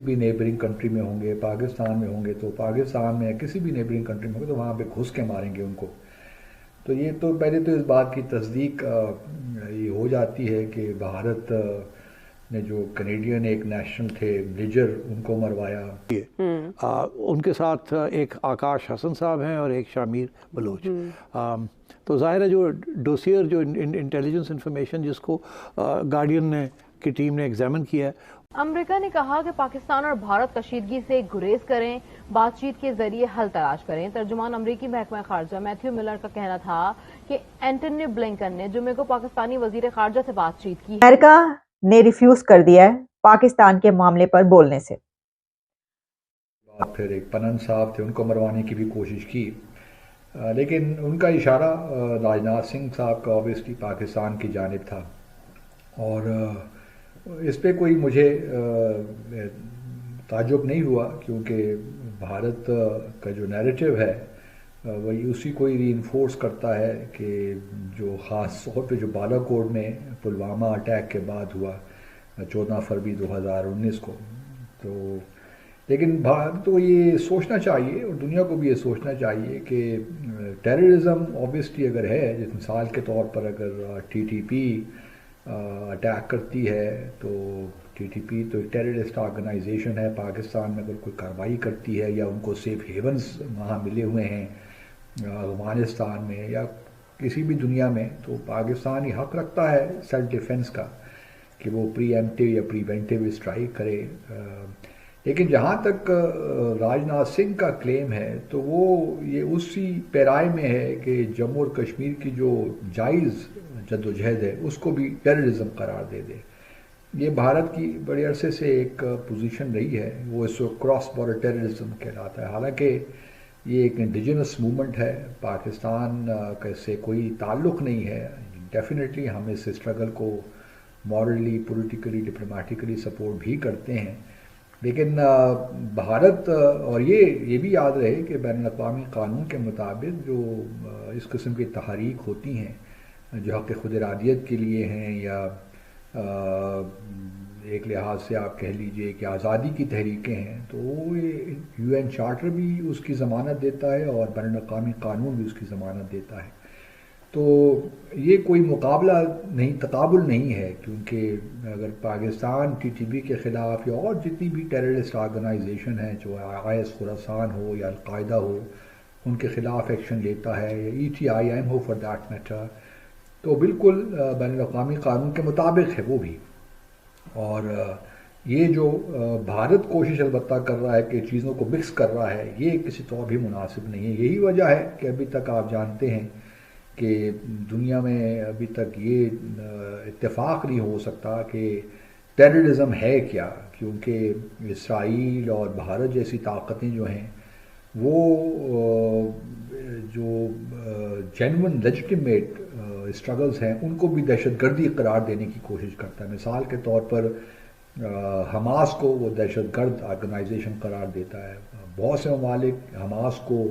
بھی neighbouring country میں ہوں گے، پاکستان میں ہوں گے تو پاکستان میں یا کسی بھی نیبرنگ کنٹری میں ہوں گے تو وہاں پہ گھس کے ماریں گے ان کو. تو یہ تو پہلے تو اس بات کی تصدیق یہ ہو جاتی ہے کہ بھارت نے جو کینیڈین ایک نیشنل تھے بلیجر ان کو مروایا. ان کے ساتھ ایک آکاش حسن صاحب ہیں اور ایک شامیر بلوچ. تو ظاہر ہے جو ڈوسیئر جو انٹیلیجنس انفارمیشن جس کو گارڈین نے کی ٹیم نے ایگزامن کیا ہے. امریکہ نے کہا کہ پاکستان اور بھارت کشیدگی سے گریز کریں، بات چیت کے ذریعے حل تلاش کریں. ترجمان امریکی محکمہ خارجہ میتھیو ملر کا کہنا تھا کہ اینٹونی بلنکن نے جمعے کو پاکستانی وزیر خارجہ سے بات چیت کی. امریکہ نے ریفیوز کر دیا ہے پاکستان کے معاملے پر بولنے سے. پھر ایک پنن صاحب تھے ان کو مروانے کی بھی کوشش کی، لیکن ان کا اشارہ راجناتھ سنگھ صاحب کا اوبیسلی پاکستان کی جانب تھا. اور اس پہ کوئی مجھے تعجب نہیں ہوا کیونکہ بھارت کا جو نیریٹو ہے وہی اسی کو ہی ری انفورس کرتا ہے کہ جو خاص طور پہ جو بالا کوٹ میں پلوامہ اٹیک کے بعد ہوا 14 فروری 2019 کو. تو لیکن بھارت کو یہ سوچنا چاہیے اور دنیا کو بھی یہ سوچنا چاہیے کہ ٹیررزم اوبیسلی اگر ہے، جس مثال کے طور پر اگر ٹی ٹی پی اٹیک کرتی ہے تو ٹی ٹی پی تو ایک ٹیررسٹ آرگنائزیشن ہے. پاکستان میں اگر کوئی کارروائی کرتی ہے یا ان کو سیف ہیونز وہاں ملے ہوئے ہیں افغانستان میں یا کسی بھی دنیا میں، تو پاکستان یہ حق رکھتا ہے سیلف ڈیفنس کا کہ وہ پری ایمپٹیو یا پریونٹیو اسٹرائک کرے. لیکن جہاں تک راجناتھ سنگھ کا کلیم ہے تو وہ یہ اسی پیرائے میں ہے کہ جموں اور کشمیر کی جو جائز جد و جہد ہے اس کو بھی ٹیررزم قرار دے دے. یہ بھارت کی بڑے عرصے سے ایک پوزیشن رہی ہے، وہ اس کو کراس بارڈر ٹیررزم کہلاتا ہے. حالانکہ یہ ایک انڈیجنس موومنٹ ہے، پاکستان کا اس سے کوئی تعلق نہیں ہے. ڈیفینیٹلی ہم اس اسٹرگل کو مورلی، پولیٹیکلی، ڈپلومیٹکلی سپورٹ بھی کرتے ہیں. لیکن بھارت اور یہ بھی یاد رہے کہ بین الاقوامی قانون کے مطابق جو اس قسم کی تحریک ہوتی ہیں جو حق خود ارادیت کے لیے ہیں یا ایک لحاظ سے آپ کہہ لیجئے کہ آزادی کی تحریکیں ہیں، تو یو این چارٹر بھی اس کی ضمانت دیتا ہے اور بین الاقوامی قانون بھی اس کی ضمانت دیتا ہے. تو یہ کوئی مقابلہ نہیں، تقابل نہیں ہے، کیونکہ اگر پاکستان ٹی ٹی پی کے خلاف یا اور جتنی بھی ٹیررسٹ آرگنائزیشن ہیں، جو آئیس خراسان ہو یا القاعدہ ہو، ان کے خلاف ایکشن لیتا ہے یا E T I am who for that matter, تو بالکل بین الاقوامی قانون کے مطابق ہے وہ بھی. اور یہ جو بھارت کوشش البتہ کر رہا ہے کہ چیزوں کو مکس کر رہا ہے، یہ کسی طور بھی مناسب نہیں ہے. یہی وجہ ہے کہ ابھی تک آپ جانتے ہیں کہ دنیا میں ابھی تک یہ اتفاق نہیں ہو سکتا کہ ٹیررزم ہے کیا، کیونکہ اسرائیل اور بھارت جیسی طاقتیں جو ہیں وہ جو جینون لیجٹیمیٹ اسٹرگلز ہیں ان کو بھی دہشت گردی قرار دینے کی کوشش کرتا ہے. مثال کے طور پر حماس کو وہ دہشت گرد آرگنائزیشن قرار دیتا ہے. بہت سے ممالک حماس کو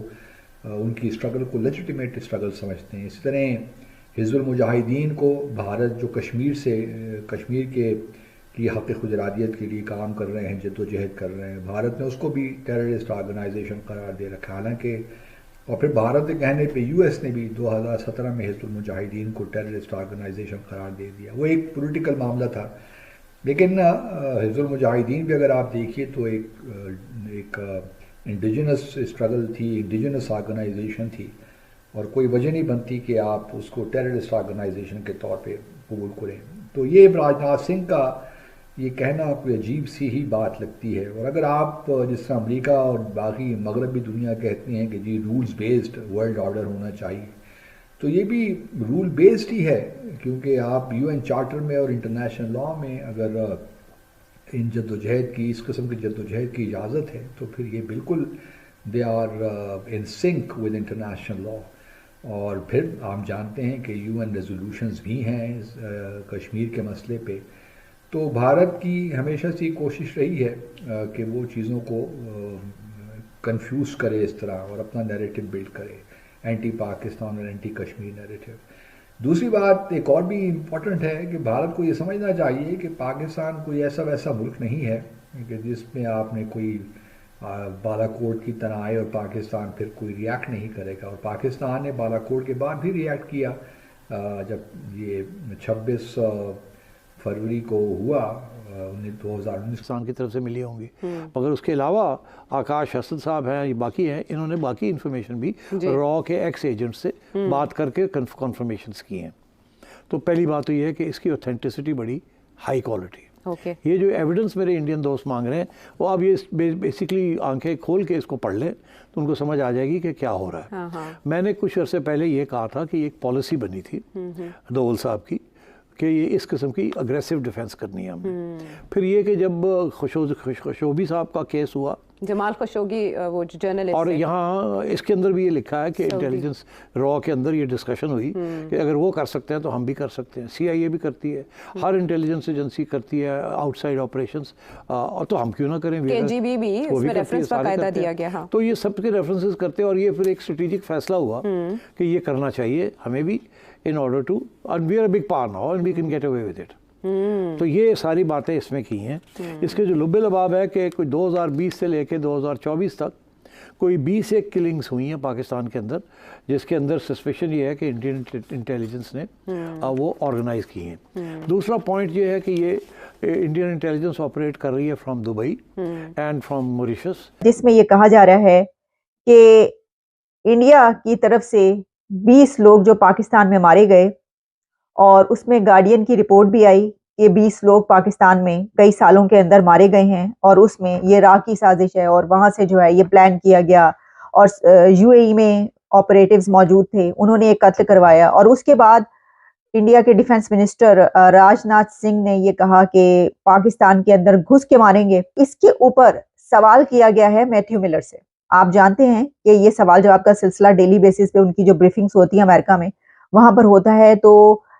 ان کی اسٹرگل کو لیجٹیمیٹ اسٹرگل سمجھتے ہیں. اسی طرح حزب المجاہدین کو بھارت جو کشمیر کے لیے حق خود ارادیت کے لیے کام کر رہے ہیں، جد و جہد کر رہے ہیں، بھارت نے اس کو بھی ٹیررسٹ آرگنائزیشن قرار دے رکھا. حالانکہ اور پھر بھارت کے کہنے پہ یو ایس نے بھی 2017 میں حزب المجاہدین کو ٹیررسٹ آرگنائزیشن قرار دے دیا. وہ ایک پولیٹیکل معاملہ تھا، لیکن حزب المجاہدین بھی اگر آپ دیکھیے تو ایک انڈیجنس اسٹرگل تھی، انڈیجنس آرگنائزیشن تھی، اور کوئی وجہ نہیں بنتی کہ آپ اس کو ٹیررسٹ آرگنائزیشن کے طور پہ قبول کریں. تو یہ راجناتھ سنگھ کا یہ کہنا کوئی عجیب سی ہی بات لگتی ہے. اور اگر آپ جس طرح امریکہ اور باقی مغربی دنیا کہتی ہیں کہ جی رولز بیسڈ ورلڈ آرڈر ہونا چاہیے، تو یہ بھی رول بیسڈ ہی ہے، کیونکہ آپ یو این چارٹر میں اور انٹرنیشنل لاء میں اگر ان جد و جہد کی، اس قسم کی جد و جہد کی اجازت ہے تو پھر یہ بالکل they are in sync with international law. اور پھر آپ جانتے ہیں کہ یو این ریزولوشنز بھی ہیں کشمیر کے مسئلے پہ. تو بھارت کی ہمیشہ سے کوشش رہی ہے کہ وہ چیزوں کو کنفیوز کرے اس طرح اور اپنا نیریٹو بلڈ کرے، اینٹی پاکستان اور اینٹی کشمیر نیریٹو. دوسری بات ایک اور بھی امپورٹنٹ ہے کہ بھارت کو یہ سمجھنا چاہیے کہ پاکستان کوئی ایسا ویسا ملک نہیں ہے کہ جس میں آپ نے کوئی بالاکوٹ کی طرح آئے اور پاکستان پھر کوئی ریاکٹ نہیں کرے گا، اور پاکستان نے بالاکوٹ کے بعد بھی ریاکٹ کیا جب یہ 26 فروری کو ہوا 2019 پاکستان کی طرف سے ملی ہوں گی، مگر اس کے علاوہ آکاش حسن صاحب ہیں، یہ باقی ہیں، انہوں نے باقی انفارمیشن بھی را کے ایکس ایجنٹ سے بات کر کے کنفرمیشنز کی ہیں۔ تو پہلی بات تو یہ ہے کہ اس کی اوتھینٹسٹی بڑی ہائی کوالٹی ہے۔ یہ جو ایویڈنس میرے انڈین دوست مانگ رہے ہیں، وہ اب یہ بیسیکلی آنکھیں کھول کے اس کو پڑھ لیں تو ان کو سمجھ آ جائے گی کہ کیا ہو رہا ہے۔ میں نے کچھ عرصے پہلے یہ کہا تھا کہ ایک پالیسی بنی تھی دوول صاحب کی کہ یہ اس قسم کی اگریسو ڈیفینس کرنی ہے ہمیں۔ پھر یہ کہ جب خشوگی صاحب کا کیس ہوا، جمال خشوگی وہ جرنلسٹ، اور یہاں اس کے اندر بھی یہ لکھا ہے کہ انٹیلیجنس را کے اندر یہ ڈسکشن ہوئی کہ اگر وہ کر سکتے ہیں تو ہم بھی کر سکتے ہیں، سی آئی اے بھی کرتی ہے، ہر انٹیلیجنس ایجنسی کرتی ہے آؤٹ سائڈ آپریشنز، اور تو ہم کیوں نہ کریں، کے جی بی بھی اس میں ریفرنس باقاعدہ دیا گیا۔ تو یہ سب کے ریفرنسز کرتے ہیں، اور یہ پھر ایک اسٹریٹجک فیصلہ ہوا کہ یہ کرنا چاہیے ہمیں بھی in order to, and we are a big power now and we can get away with it۔ تو یہ ساری باتیں اس میں کی ہیں۔ اس کے جو لب لباب ہے کہ کوئی 2020 سے لے کے 2024 تک کوئی 21 کلنگز ہوئی ہیں پاکستان کے اندر، جس کے اندر سسپیشن یہ ہے کہ انڈین انٹیلیجنس نے وہ آرگنائز کی ہیں۔ دوسرا پوائنٹ یہ ہے کہ یہ انڈین انٹیلیجنس آپریٹ کر رہی ہے from Dubai and from Mauritius, جس میں یہ کہا جا رہا ہے کہ انڈیا کی طرف سے 20 لوگ جو پاکستان میں مارے گئے، اور اس میں گارڈین کی رپورٹ بھی آئی کہ 20 لوگ پاکستان میں کئی سالوں کے اندر مارے گئے ہیں، اور اس میں یہ را کی سازش ہے، اور وہاں سے جو ہے یہ پلان کیا گیا، اور یو اے ای میں آپریٹیوز موجود تھے، انہوں نے ایک قتل کروایا۔ اور اس کے بعد انڈیا کے ڈیفنس منسٹر راج ناتھ سنگھ نے یہ کہا کہ پاکستان کے اندر گھس کے ماریں گے۔ اس کے اوپر سوال کیا گیا ہے میتھیو ملر سے۔ آپ جانتے ہیں کہ یہ سوال جواب کا سلسلہ ڈیلی بیسس پہ ان کی جو بریفنگز ہوتی ہیں امریکہ میں، وہاں پر ہوتا ہے۔ تو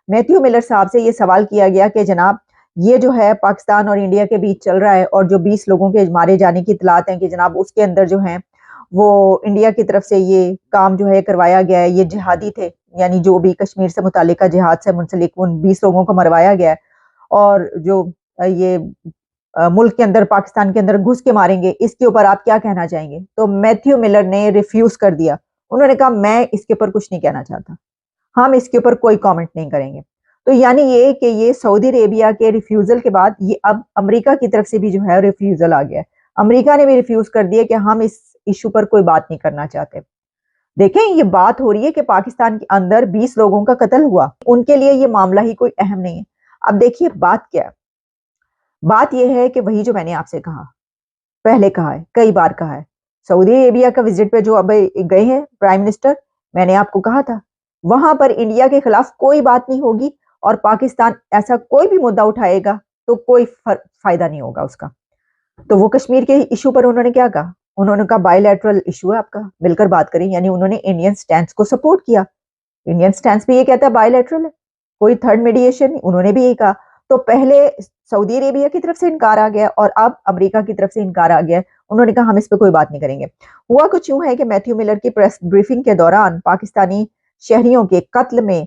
میتھیو ملر صاحب سے یہ سوال کیا گیا کہ جناب یہ جو ہے پاکستان اور انڈیا کے بیچ چل رہا ہے، اور جو 20 لوگوں کے مارے جانے کی اطلاعات ہیں کہ جناب اس کے اندر جو ہیں وہ انڈیا کی طرف سے یہ کام جو ہے کروایا گیا ہے، یہ جہادی تھے، یعنی جو بھی کشمیر سے متعلقہ جہاد سے منسلک ان 20 لوگوں کو مروایا گیا ہے، اور جو یہ ملک کے اندر پاکستان کے اندر گھس کے ماریں گے، اس کے اوپر آپ کیا کہنا چاہیں گے؟ تو میتھیو ملر نے ریفیوز کر دیا، انہوں نے کہا میں اس کے اوپر کچھ نہیں کہنا چاہتا، ہم اس کے اوپر کوئی کامنٹ نہیں کریں گے۔ تو یعنی یہ کہ یہ سعودی عربیہ کے ریفیوزل کے بعد یہ اب امریکہ کی طرف سے بھی جو ہے ریفیوزل آ گیا ہے، امریکہ نے بھی ریفیوز کر دیا کہ ہم اس ایشو پر کوئی بات نہیں کرنا چاہتے۔ دیکھیں یہ بات ہو رہی ہے کہ پاکستان کے اندر 20 لوگوں کا قتل ہوا، ان کے لیے یہ معاملہ ہی کوئی اہم نہیں ہے۔ اب دیکھیے بات کیا ہے، بات یہ ہے کہ وہی جو میں نے آپ سے کہا، پہلے کہا ہے، کئی بار کہا ہے، سعودی عربیہ کا وزٹ پہ جو اب گئے ہیں پرائم منسٹر، میں نے آپ کو کہا تھا وہاں پر انڈیا کے خلاف کوئی بات نہیں ہوگی، اور پاکستان ایسا کوئی بھی مدعا اٹھائے گا تو کوئی فائدہ نہیں ہوگا اس کا۔ تو وہ کشمیر کے ایشو پر انہوں نے کیا کہا؟ انہوں نے کہا بائی لیٹرل ایشو ہے آپ کا، مل کر بات کریں، یعنی انہوں نے انڈین سٹینس کو سپورٹ کیا۔ انڈین سٹینس بھی یہ کہتا ہے بائی لیٹرل ہے، کوئی تھرڈ میڈیشن، انہوں نے بھی یہی کہا۔ تو پہلے سعودی عربیہ کی طرف سے انکار آ گیا، اور اب امریکہ کی طرف سے انکار آ گیا، انہوں نے کہا ہم اس پہ کوئی بات نہیں کریں گے۔ ہوا کچھ یوں ہے کہ میتھیو ملر کی پریس بریفنگ کے دوران پاکستانی شہریوں کے قتل میں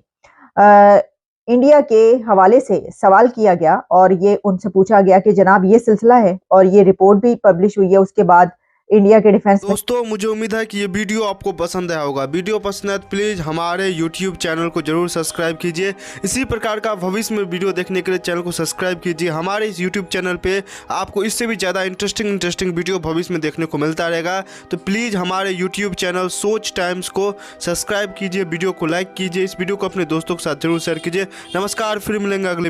انڈیا کے حوالے سے سوال کیا گیا، اور یہ ان سے پوچھا گیا کہ جناب یہ سلسلہ ہے، اور یہ رپورٹ بھی پبلش ہوئی ہے اس کے بعد انڈیا کے ڈیفنس۔ دوستو مجھے امید ہے کہ یہ ویڈیو آپ کو پسند آیا ہوگا۔ ویڈیو پسند ہے تو پلیز ہمارے یوٹیوب چینل کو ضرور سبسکرائب کیجئے۔ اسی پرکار کا بھوشیہ میں ویڈیو دیکھنے کے لیے چینل کو سبسکرائب کیجئے۔ ہمارے اس یوٹیوب چینل پہ آپ کو اس سے بھی زیادہ انٹرسٹنگ ویڈیو بھوشیہ میں دیکھنے کو ملتا رہے گا، تو پلیز ہمارے یوٹیوب چینل سوچ ٹائمز کو سبسکرائب کیجئے، ویڈیو کو لائک کیجئے، اس ویڈیو کو اپنے دوستوں کے ساتھ ضرور شیئر کیجئے۔ نمسکار، پھر ملیں گے اگلے